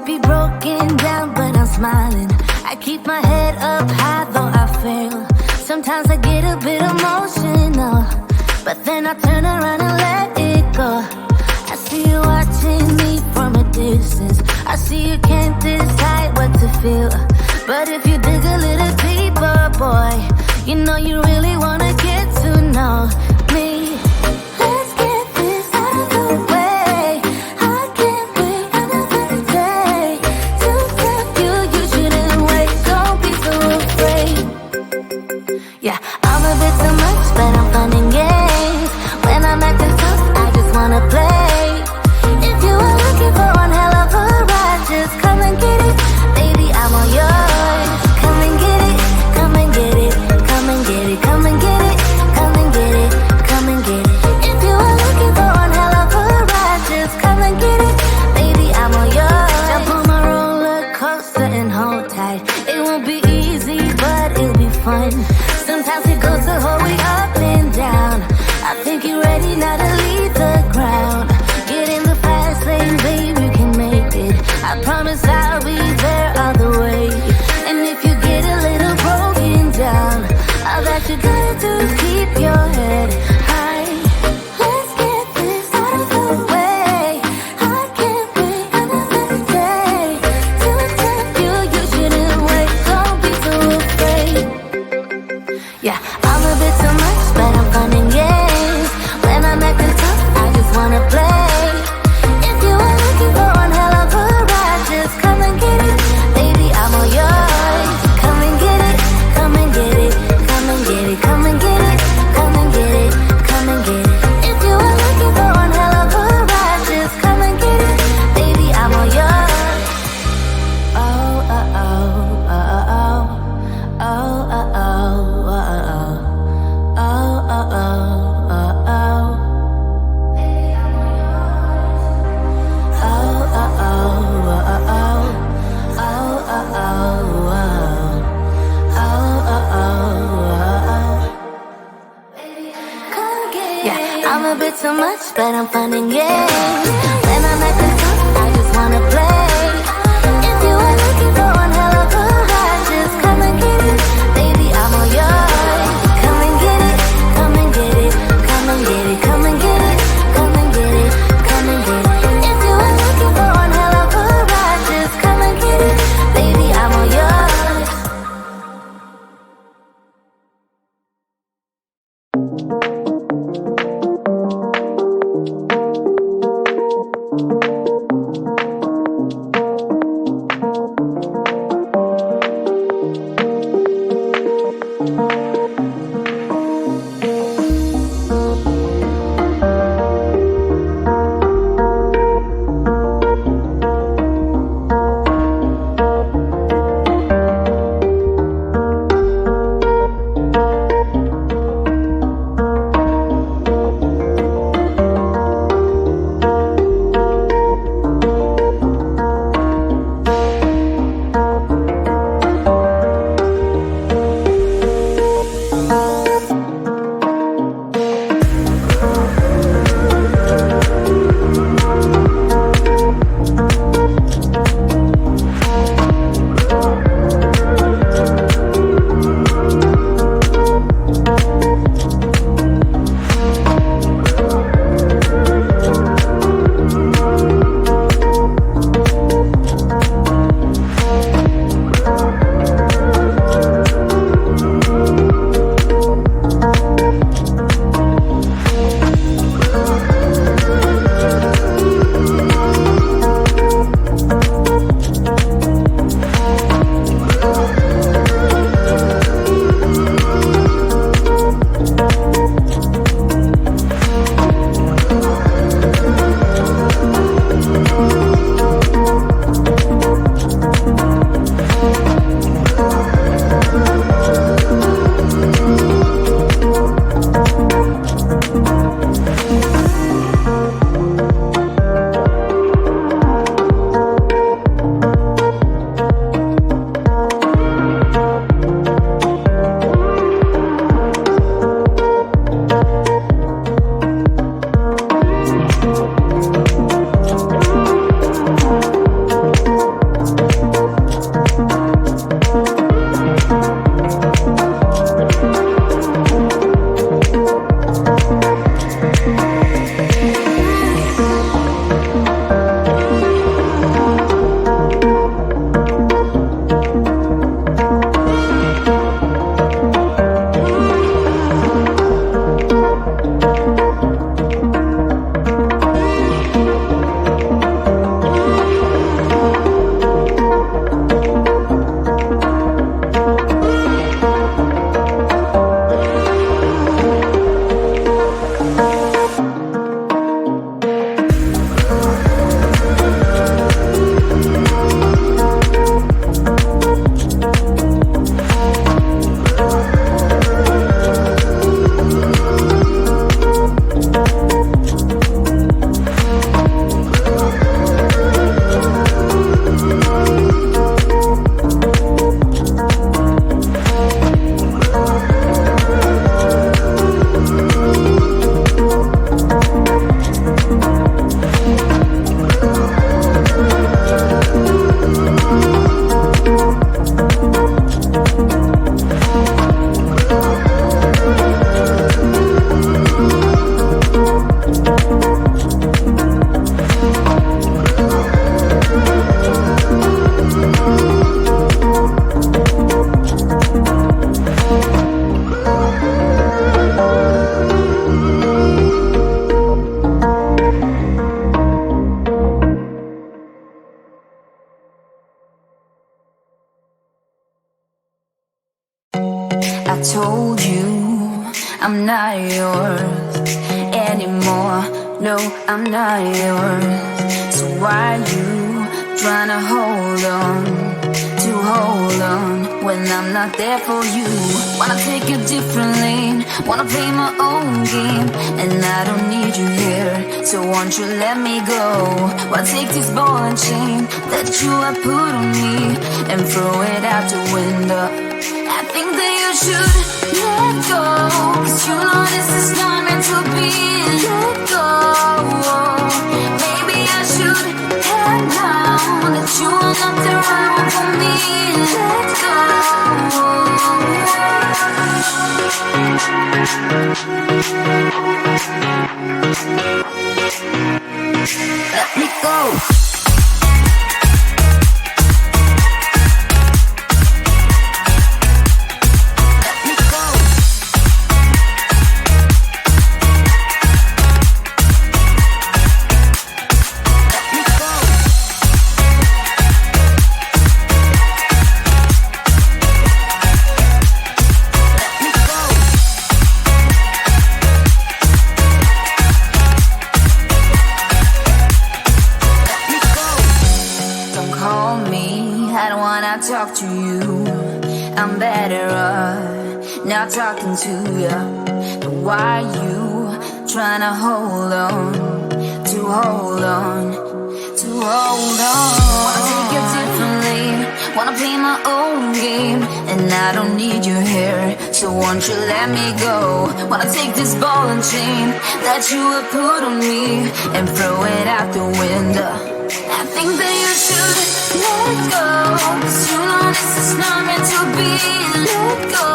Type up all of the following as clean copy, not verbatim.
be broken down, but I'm smiling. I keep my head up high, though I fail. Sometimes I get a bit emotional, but then I turn around and let it go. I see you watching me from a distance. I see you can't decide what to feel, but if you dig a little deeper, boy, you know you really wanna get to know me. Let's get this out of the way. I can't wait another day to tell you you shouldn't wait. Don't be so afraid. Yeah, I'm a bit too much, but I'm fun and games. When I'm acting tough, I just wanna play. If you are looking for one hell of a ride, just come and get it. Baby, I'm all yours. Come and get it, come and get it, come and get it, come and get it, come and get it, come and get it. If you are looking for one hell of a ride, just come and get it. Baby, I'm all yours. Jump on my roller coaster and hold tight. It won't be easy, but it'll be fun. Sometimes it goes the whole way up and down. I think you're ready now to leave the ground. Get in the fast lane, baby, you can make it. I promise I'll be there all the way. And if you get a little broken down, all that you gotta do is keep your head high. Let's get this out of the way. I can't wait another day to tell you you shouldn't wait. Don't be so afraid. Yeah, I'm a bit too much, but I'm fun and games. When I'm acting tough, I just wanna play. If you are looking for one hell of a ride, just come and get it. Baby, I'm all yours. Come and get it, come and get it, come and get it, come and get it, come and get it, come and get it. If you are looking for one hell of a ride, just come and get it. Baby, I'm all yours. Oh, oh, oh, oh, oh, oh, oh, oh, oh, oh. Oh, oh, oh, oh, oh. Baby, I'm all yours. Oh, oh, oh, oh, oh. Oh, oh, oh, oh. Oh, oh, oh, oh. Come get it. Yeah, I'm a bit too much, but I'm fun and games. When I'm acting tough, I just wanna play. If you are looking for one hell of a ride, just come and get it. Baby, I'm all yours. Come and get it, come and get it, come and get it, come and get it, come and get it, come and get it. If you are looking for one hell of a ride, just come and get it. Baby, I'm all yours. I told you I'm not yours anymore. No, I'm not yours. So why you tryna hold on when I'm not there for you? Wanna take a different lane, wanna play my own game, and I don't need you here, so won't you let me go? Wanna take this ball and chain that you have put on me and throw it out the window. I think that you should let go, 'cause you know this is not meant to be. Let go. Maybe I should have known that you are not the right one for me. Let go. Let me go. Talk to you, I'm better off not talking to you. But why you tryna hold on? Wanna take a different lane, wanna play my own game, and I don't need you here, so won't you let me go? Wanna take this ball and chain that you have put on me and throw it out the window. I think that you should let go, 'cause you know this is not meant to be. Let go.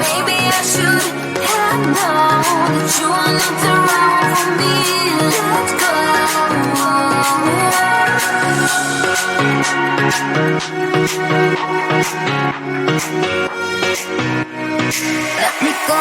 Maybe I should have known that you are not the right one for me. Let go. Let me go.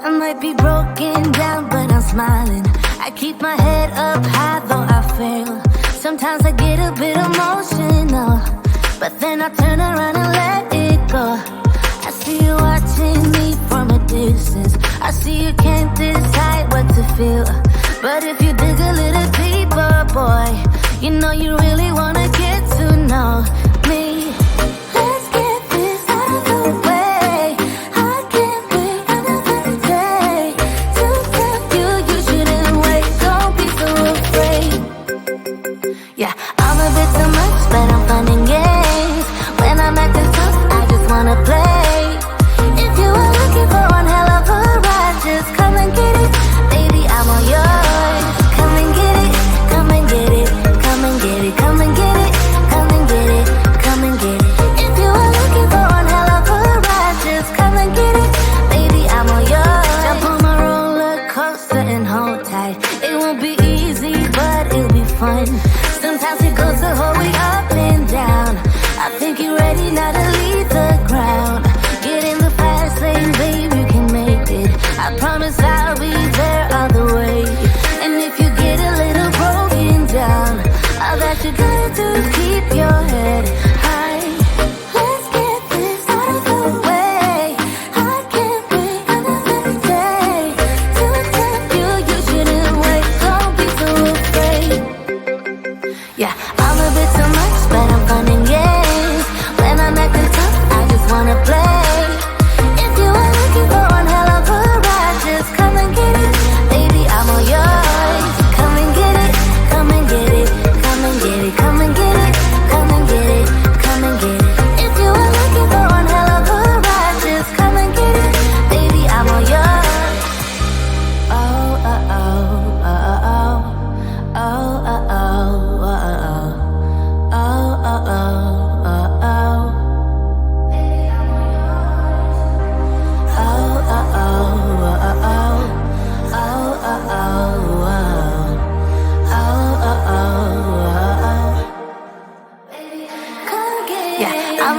I might be broken down, but I'm smiling. I keep my head up high, though I fail. Sometimes I get a bit emotional, but then I turn around and let it go. I see you watching me from a distance. I see you can't decide what to feel, but if you dig a little deeper, boy, you know you really wanna get to know me. Let's get this out of the way. I can't wait another day to tell you you shouldn't wait. Don't be so afraid. Yeah, I'm a bit too much, but I'm fun and games. When I'm acting tough, I just wanna play. If you are looking for one hell of a ride, just come and get it. Baby, I'm all yours. Come and get it, come and get it, come and get it, come and get it, come and get it, come and get it. If you are looking for one hell of a ride, just come and get it. Baby, I'm all yours. Jump on my roller coaster and hold tight. It won't be easy, but it'll be fun. Sometimes it goes the whole way up and down. I think you're ready now to leave the ground. Get in the fast lane, babe, you can make it. I promise I'll be there all the way. And if you get a little broken down, all that you gotta do is keep your head high. Let's get this out of the way. I can't wait another day to tell you you shouldn't wait. Don't be so afraid. Yeah, I'm a bit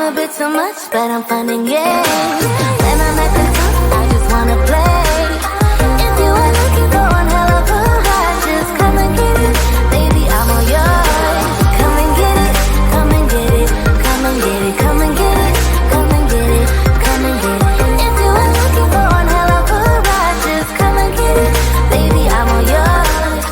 a bit too much, but I'm fun and games. When I'm at the top, I just wanna play. If you are looking for one hell of a ride, just come and get it, baby, I'm all yours. Come and get it, come and get it, come and get it, come and get it, come and get it, come and get it. If you are looking for one hell of a ride, just come and get it, baby, I'm all yours.